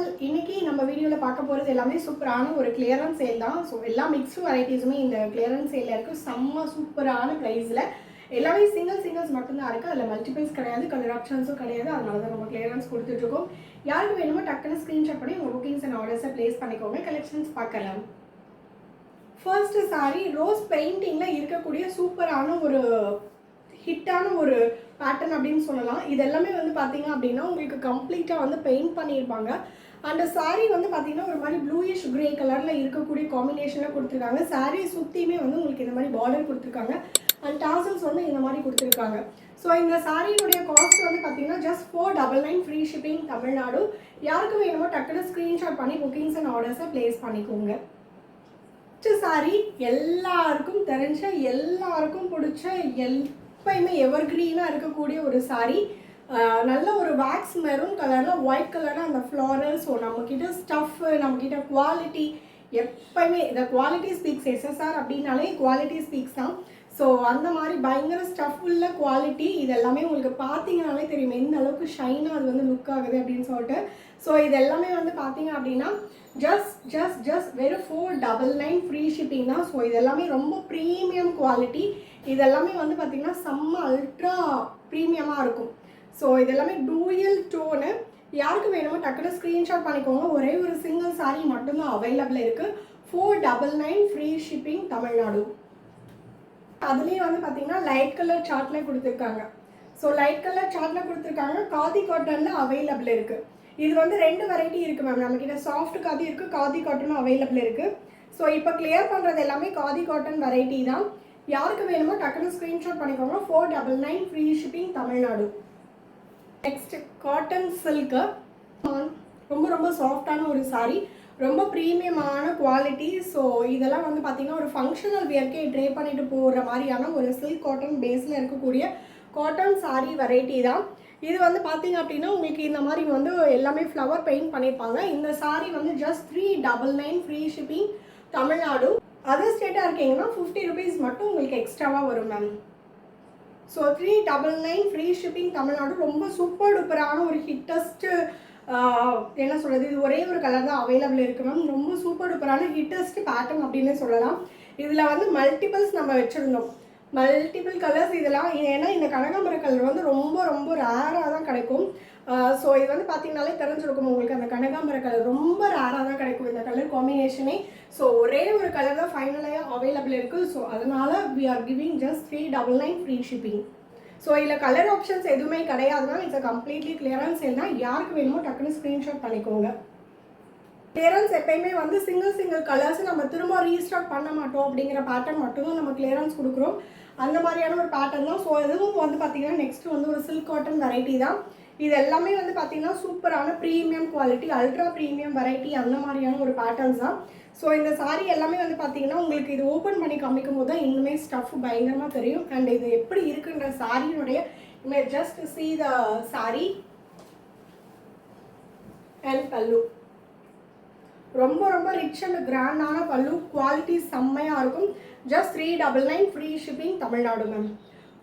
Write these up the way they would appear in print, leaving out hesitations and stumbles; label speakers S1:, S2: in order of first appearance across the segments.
S1: Channel. இன்னைக்கு நம்ம வீடியோல பார்க்க போறது எல்லாமே சூப்பரான ஒரு கிளியரன்ஸ் சேல் தான். ஸோ எல்லா மிக்ஸ்டு வெரைட்டிஸுமே இந்த கிளியரன்ஸ் சேல்ல இருக்கு. செம்ம சூப்பரான ப்ரைஸ்ல எல்லாமே சிங்கிள்ஸ் மட்டும்தான் இருக்கு. அதில் மல்டிபிள்ஸ் கிடையாது, கலர் ஆப்ஷன்ஸும் கிடையாது. அதனால தான் நம்ம கிளியரன்ஸ் கொடுத்துட்டு இருக்கோம். யாருக்கு வேணுமோ டக்குன்னு ஸ்க்ரீன்ஷாட் பண்ணி உங்கள் புக்கிங்ஸ் அண்ட் ஆர்டர்ஸை ப்ளேஸ் பண்ணிக்கோங்க. கலெக்ஷன்ஸ் பார்க்கலாம். ஃபர்ஸ்ட் சாரி ரோஸ் பெயிண்டிங்ல இருக்கக்கூடிய சூப்பரான ஒரு ஹிட்டான ஒரு பேட்டர்ன் அப்படின்னு சொல்லலாம். இது எல்லாமே வந்து பார்த்தீங்க அப்படின்னா உங்களுக்கு கம்ப்ளீட்டாக வந்து பெயிண்ட் பண்ணியிருப்பாங்க. அந்த சாரீ வந்து பார்த்தீங்கன்னா ஒரு மாதிரி ப்ளூயிஷ் கிரே கலரில் இருக்கக்கூடிய காம்பினேஷனில் கொடுத்துருக்காங்க. சாரீ சுற்றியுமே வந்து உங்களுக்கு இந்த மாதிரி பார்டர் கொடுத்துருக்காங்க. அண்ட் டாசல்ஸ் வந்து இந்த மாதிரி கொடுத்துருக்காங்க. ஸோ இந்த சாரியுடைய காஸ்ட் வந்து பார்த்தீங்கன்னா ஜஸ்ட் 499 ஃப்ரீ ஷிப்பிங் தமிழ்நாடு. யாருக்கு வேணுமோ டக்குன்னு ஸ்க்ரீன்ஷாட் பண்ணி புக்கிங்ஸ் அண்ட் ஆர்டர்ஸை ப்ளேஸ் பண்ணிக்கோங்க. சாரி எல்லாருக்கும் தெரிஞ்ச எல்லாருக்கும் பிடிச்ச எப்பயுமே எவர் கிரீனாக இருக்கக்கூடிய ஒரு சாரி. நல்ல ஒரு வேக்ஸ் மெரூன் கலரில் ஒயிட் கலரில் அந்த ஃப்ளாரல். ஸோ நம்மக்கிட்ட ஸ்டஃப்பு, நம்மக்கிட்ட குவாலிட்டி, எப்பயுமே இந்த குவாலிட்டி ஸ்பீக்ஸ். எஸ்எஸ்ஆர் அப்படின்னாலே குவாலிட்டி ஸ்பீக்ஸ் தான். ஸோ அந்த மாதிரி பயங்கர ஸ்டஃப் உள்ள குவாலிட்டி. இது எல்லாமே உங்களுக்கு பார்த்தீங்கனாலே தெரியும் எந்த அளவுக்கு ஷைனாக அது வந்து லுக் ஆகுது அப்படின்னு சொல்லிட்டு. ஸோ இது எல்லாமே வந்து பார்த்தீங்க அப்படின்னா ஜஸ்ட் வெறும் 499 ஃப்ரீ ஷிப்பிங் தான். ஸோ இது எல்லாமே ரொம்ப ப்ரீமியம் குவாலிட்டி. இது எல்லாமே வந்து பார்த்தீங்கன்னா செம்ம அல்ட்ரா ப்ரீமியமாக இருக்கும். ஸோ இது எல்லாமே டூயல் டோனு. யாருக்கு வேணுமோ டக்குனு ஸ்க்ரீன்ஷாட் பண்ணிக்கோங்க. ஒரே ஒரு சிங்கிள் சாரீ மட்டும்தான் அவைலபிள் இருக்குது. 499 ஃப்ரீ ஷிப்பிங் தமிழ்நாடு. அதுலேயே வந்து பார்த்தீங்கன்னா லைட் கலர் சார்ட்டில் கொடுத்துருக்காங்க. ஸோ லைட் கலர் சார்ட்டில் கொடுத்துருக்காங்க. காதி காட்டனில் அவைலபிள் இருக்குது. இது வந்து 2 வெரைட்டி இருக்குது மேம். நம்மக்கிட்ட சாஃப்ட் காதி இருக்குது, காதி காட்டனும் அவைலபிள் இருக்குது. ஸோ இப்போ கிளியர் பண்ணுறது எல்லாமே காதி காட்டன் வெரைட்டி தான். யாருக்கு வேணுமோ டக்குனு ஸ்க்ரீன்ஷாட் பண்ணிக்கோங்க. 499 free shipping Tamil Nadu. Next cotton silk. ரொம்ப சாஃப்டான ஒரு சாரீ, ரொம்ப ப்ரீமியமான குவாலிட்டி. ஸோ இதெல்லாம் வந்து பார்த்திங்கன்னா ஒரு ஃபங்க்ஷனல் வியர்க்கே ட்ரே பண்ணிட்டு போகிற மாதிரியான ஒரு சில்க் காட்டன் பேஸில் இருக்கக்கூடிய காட்டன் சாரீ வெரைட்டி தான். இது வந்து பார்த்தீங்க அப்படின்னா உங்களுக்கு இந்த மாதிரி வந்து எல்லாமே ஃப்ளவர் பெயிண்ட் பண்ணியிருப்பாங்க. இந்த சாரீ வந்து just 399 free shipping Tamil Nadu. Other ஸ்டேட்டாக இருக்கீங்கன்னா 50 rupees மட்டும் உங்களுக்கு எக்ஸ்ட்ராவாக வரும் ma'am. So 399 free shipping Tamil Nadu. ரொம்ப சூப்பர் டூப்பரான ஒரு ஹிட்டஸ்ட்டு என்ன சொல்கிறது, இது ஒரே ஒரு கலர் தான் அவைலபிள் இருக்குது மேம். ரொம்ப சூப்பர் டூப்பரான ஹிட்டஸ்ட் பேட்டர்ன் அப்படின்னு சொல்லலாம். இதில் வந்து மல்டிபிள்ஸ் நம்ம வச்சுருந்தோம், மல்டிபிள் கலர்ஸ் இதெல்லாம். ஏன்னா இந்த கனகாம்பர கலர் வந்து ரொம்ப ரேராக தான் கிடைக்கும். ஸோ இது வந்து பார்த்தீங்கன்னாலே தெரிஞ்சிருக்கும் உங்களுக்கு, அந்த கனகாம்பர கலர் ரொம்ப ரேராக தான் கிடைக்கும் இந்த கலர் காம்பினேஷனே. ஸோ ஒரே ஒரு கலர் தான் ஃபைனலாக அவைலபிள் இருக்குது. ஸோ அதனால் we are giving just 399 free shipping. So இதில் கலர் ஆப்ஷன்ஸ் எதுவுமே கிடையாதுன்னா it's a completely clearance sale தான். யாருக்கு வேணுமோ டக்குன்னு ஸ்க்ரீன்ஷாட் பண்ணிக்கோங்க. கிளியரன்ஸ் எப்பயுமே வந்து சிங்கிள் கலர்ஸ் நம்ம திரும்ப ரீஸ்டாக் பண்ண மாட்டோம் அப்படிங்கிற பேட்டர்ன் மட்டும்தான் நம்ம கிளியரன்ஸ் கொடுக்குறோம். அந்த மாதிரியான ஒரு பேட்டர்ன் தான். ஸோ இதுவும் வந்து பார்த்தீங்கன்னா நெக்ஸ்ட் வந்து ஒரு சில்க் காட்டன் வெரைட்டி தான். இது எல்லாமே வந்து பார்த்தீங்கன்னா சூப்பரான premium quality, ultra premium variety, அந்த மாதிரியான ஒரு பேட்டர்ன்ஸ் தான். ஸோ இந்த சாரீ எல்லாமே வந்து பார்த்தீங்கன்னா உங்களுக்கு இது ஓப்பன் பண்ணி காமிக்கும் போது தான் இன்னுமே ஸ்டஃப் பயங்கரமாக தெரியும். அண்ட் இது எப்படி இருக்குன்ற சாரியினுடைய just see the sari and pallu. ரொம்ப ரிச் அண்ட் கிராண்டான பல்லு, குவாலிட்டி செம்மையாக இருக்கும். Just 399 free shipping Tamil Nadu ma'am.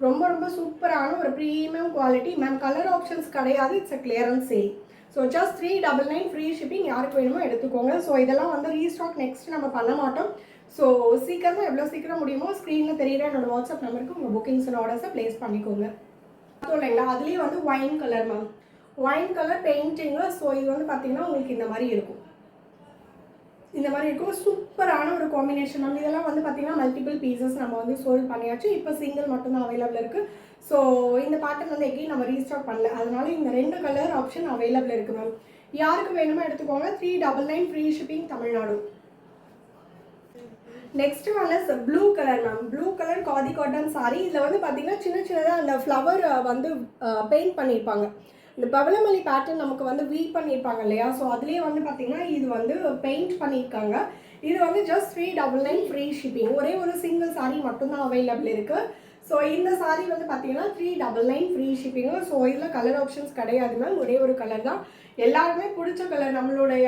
S1: ரொம்ப சூப்பரான ஒரு premium quality ma'am. Colour options கிடையாது, it's a clearance sale. So just 399 free shipping. யாருக்கு வேணுமோ எடுத்துக்கோங்க. ஸோ இதெல்லாம் வந்து ரீஸ்டாக் நெக்ஸ்ட் நம்ம பண்ண மாட்டோம். ஸோ சீக்கிரமாக எவ்வளோ சீக்கிரம் முடியுமோ ஸ்க்ரீனில் தெரியுற என்னோட வாட்ஸ்அப் நம்பருக்கு உங்கள் புக்கிங்ஸ் அண்ட் ஆர்டர்ஸை ப்ளேஸ் பண்ணிக்கோங்க. பார்த்தோம் இல்லைங்களா, அதுலேயே வந்து wine colour ma'am, wine colour painting. So இது வந்து பார்த்தீங்கன்னா உங்களுக்கு இந்த மாதிரி இருக்கும், சூப்பரான ஒரு காம்பினேஷன் மேம். இதெல்லாம் வந்து பார்த்தீங்கன்னா மல்டிபிள் பீசஸ் நம்ம வந்து சோல்ட் பண்ணியாச்சு. இப்போ சிங்கிள் மட்டும்தான் அவைலபிள் இருக்குது. ஸோ இந்த பேட்டர்ன் வந்து எங்கேயும் நம்ம ரீஸ்டாக் பண்ணல, அதனால இந்த 2 கலர் ஆப்ஷன் அவைலபிள் இருக்குது மேம். யாருக்கு வேணுமோ எடுத்துக்கோங்க. 399 ஃப்ரீ ஷிப்பிங் தமிழ்நாடு. நெக்ஸ்ட் வந்து blue colour ma'am. Blue colour khadi cotton sari. இதில் வந்து பார்த்தீங்கன்னா சின்னதாக அந்த ஃப்ளவர் வந்து பெயிண்ட் பண்ணியிருப்பாங்க. இந்த பவளமல்லி பேட்டர்ன் நமக்கு வந்து வீட் பண்ணியிருப்பாங்க இல்லையா. ஸோ அதுலேயே வந்து பார்த்தீங்கன்னா இது வந்து பெயிண்ட் பண்ணியிருக்காங்க. இது வந்து ஜஸ்ட் 399 ஃப்ரீ ஷிப்பிங். ஒரே ஒரு சிங்கிள் சாரீ மட்டும்தான் அவைலபிள் இருக்குது. ஸோ இந்த சாரீ வந்து பார்த்தீங்கன்னா 399 ஃப்ரீ ஷிப்பிங்கு. ஸோ இதில் கலர் ஆப்ஷன்ஸ் கிடையாது மேம், ஒரே ஒரு கலர் தான். எல்லாருமே பிடிச்ச கலர், நம்மளுடைய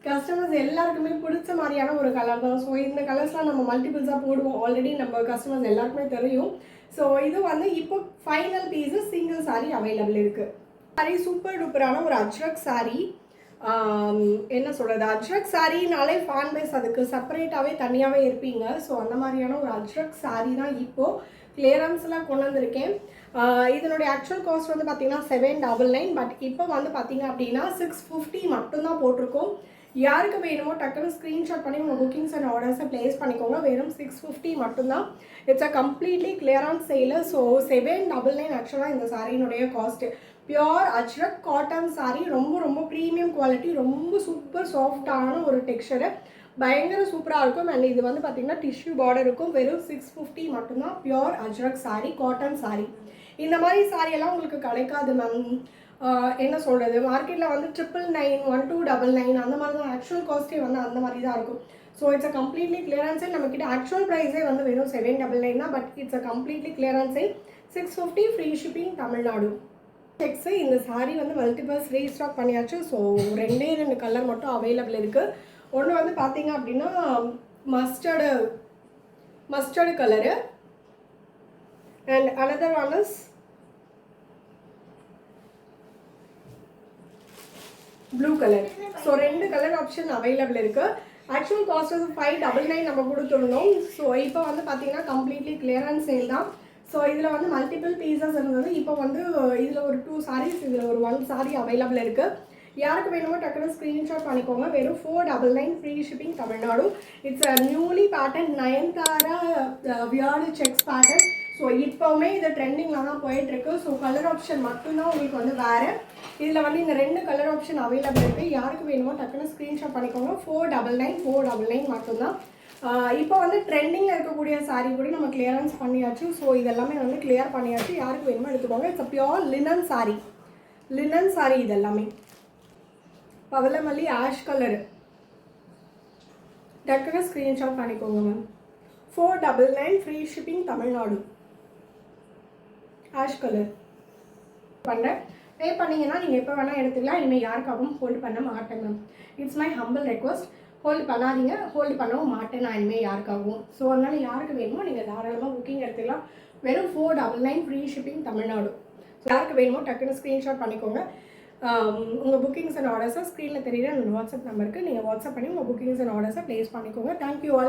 S1: கஸ்டமர்ஸ் எல்லாருக்குமே பிடிச்ச மாதிரியான ஒரு கலர் தான். ஸோ இந்த கலர்ஸ்லாம் நம்ம மல்டிபிள்ஸாக போடுவோம், ஆல்ரெடி நம்ம கஸ்டமர்ஸ் எல்லாருக்குமே தெரியும். ஸோ இது வந்து இப்போ final pieces single sari available இருக்குது. சாரீ சூப்பர் டூப்பரான ஒரு அஜ்ரக் சாரீ. என்ன சொல்கிறது, அஜ்ரக் சாரீனாலே ஃபேன் பேஸ் அதுக்கு செப்பரேட்டாகவே தனியாகவே இருப்பீங்க. ஸோ அந்த மாதிரியான ஒரு அஜ்ரக் சாரீ தான் இப்போது கிளியரன்ஸ்லாம் கொண்டு வந்திருக்கேன். இதனுடைய ஆக்சுவல் காஸ்ட் வந்து பார்த்தீங்கன்னா 799, பட் இப்போ வந்து பார்த்தீங்க அப்படின்னா 650 மட்டும்தான் போட்டிருக்கோம். யாருக்கு வேணுமோ டக்குன்னு ஸ்க்ரீன்ஷாட் பண்ணி உங்கள் புக்கிங்ஸ் அண்ட் ஆர்டர்ஸை ப்ளேஸ் பண்ணிக்கோங்க. வெறும் 650 மட்டும்தான். It's a completely clearance sale. So 799 ஆக்சுவலாக இந்த சாரியினுடைய cost. Pure Ajrak cotton sari, ரொம்ப ரொம்ப ப்ரீமியம் குவாலிட்டி, ரொம்ப சூப்பர் சாஃப்டான ஒரு டெக்ஸ்சரு, பயங்கர சூப்பராக இருக்கும். அண்ட் இது வந்து பார்த்திங்கன்னா டிஷ்யூ பார்டர் இருக்கும். வெறும் 650 மட்டும்தான். Pure Ajrakh sari, cotton sari. இந்த மாதிரி சாரியெல்லாம் உங்களுக்கு கிடைக்காது மேம். என்ன சொல்கிறது, மார்க்கெட்டில் வந்து 999, 1299 அந்த மாதிரி தான் ஆக்சுவல் காஸ்ட்டே வந்து அந்த மாதிரி தான் இருக்கும். So it's a completely clearance sale. நம்மக்கிட்ட ஆக்சுவல் ப்ரைஸே வந்து வெறும் 799 தான், but it's a completely clearance sale. 650 free shipping Tamil Nadu. Next இந்த சாரீ வந்து மல்டிபிள்ஸ் ரீஸ்டாக் பண்ணியாச்சு. ஸோ 2 கலர் மட்டும் அவைலபிள் இருக்குது. ஒன்று வந்து பார்த்தீங்க அப்படின்னா mustard colour, and another one is blue colour. So 2 colour option available இருக்குது. ஆக்சுவல் காஸ்ட் வந்து 599 நம்ம கொடுத்துருந்தோம். ஸோ இப்போ வந்து பார்த்தீங்கன்னா கம்ப்ளீட்லி கிளியரன்ஸ் சேல் தான். ஸோ இதில் வந்து மல்டிபிள் பீசஸ் இருந்தது. இப்போ வந்து இதில் ஒரு 2 சாரீஸ், இதில் ஒரு 1 சாரீ அவைலபிள் இருக்குது. யாருக்கு வேணுமோ டக்குனு ஸ்க்ரீன்ஷாட் பண்ணிக்கோங்க. வெறும் 499 free shipping Tamil Nadu. It's a newly pattern Nayanthara weared checks pattern. So இப்போவுமே இது ட்ரெண்டிங்கில் தான் போயிட்டுருக்கு. ஸோ கலர் ஆப்ஷன் மட்டும்தான் உங்களுக்கு வந்து வேறு. இதில் வந்து இந்த 2 கலர் ஆப்ஷன் அவைலபிள் இருக்குது. யாருக்கு வேணுமோ டக்குனு ஸ்க்ரீன்ஷாட் பண்ணிக்கோங்க. 499 மட்டும்தான். இப்போ வந்து ட்ரெண்டிங்கில் இருக்கக்கூடிய சாரீ கூட நம்ம கிளியரன்ஸ் பண்ணியாச்சு. ஸோ இதெல்லாமே வந்து கிளியர் பண்ணியாச்சு. யாருக்கு வேணுமோ எடுத்துக்கோங்க. It's a pure linen sari இது எல்லாமே. பவளமல்லி ஆஷ் கலரு, டக்குனு ஸ்க்ரீன்ஷாட் பண்ணிக்கோங்க ma'am. 499 free shipping Tamil Nadu. Ash colour பண்ணுறேன். பே பண்ணிங்கன்னா நீங்கள் எப்போ வேணால் எடுத்துக்கலாம். இனிமேல் யாருக்காகவும் ஹோல்டு பண்ண மாட்டேன் ma'am. It's my humble request. Hold பண்ணாதீங்க. ஹோல்டு பண்ணவும் மாட்டேன் நான் இனிமேல் யாருக்காகவும். ஸோ அதனால் யாருக்கு வேணுமோ நீங்கள் தாராளமாக புக்கிங் எடுத்துக்கலாம். வெறும் 499 ஃப்ரீ ஷிப்பிங் தமிழ்நாடு. ஸோ யாருக்கு வேணுமோ டக்குன்னு ஸ்க்ரீன்ஷாட் பண்ணிக்கோங்க. உங்கள் புக்கிங்ஸ் அண்ட் ஆர்டர்ஸை ஸ்க்ரீனில் தெரியுற என்னோடய வாட்ஸ்அப் நம்பருக்கு நீங்கள் வாட்ஸ்அப் பண்ணி உங்கள் புக்கிங்ஸ் அண்ட் ஆர்டர்ஸை ப்ளேஸ் பண்ணிக்கோங்க. Thank you all.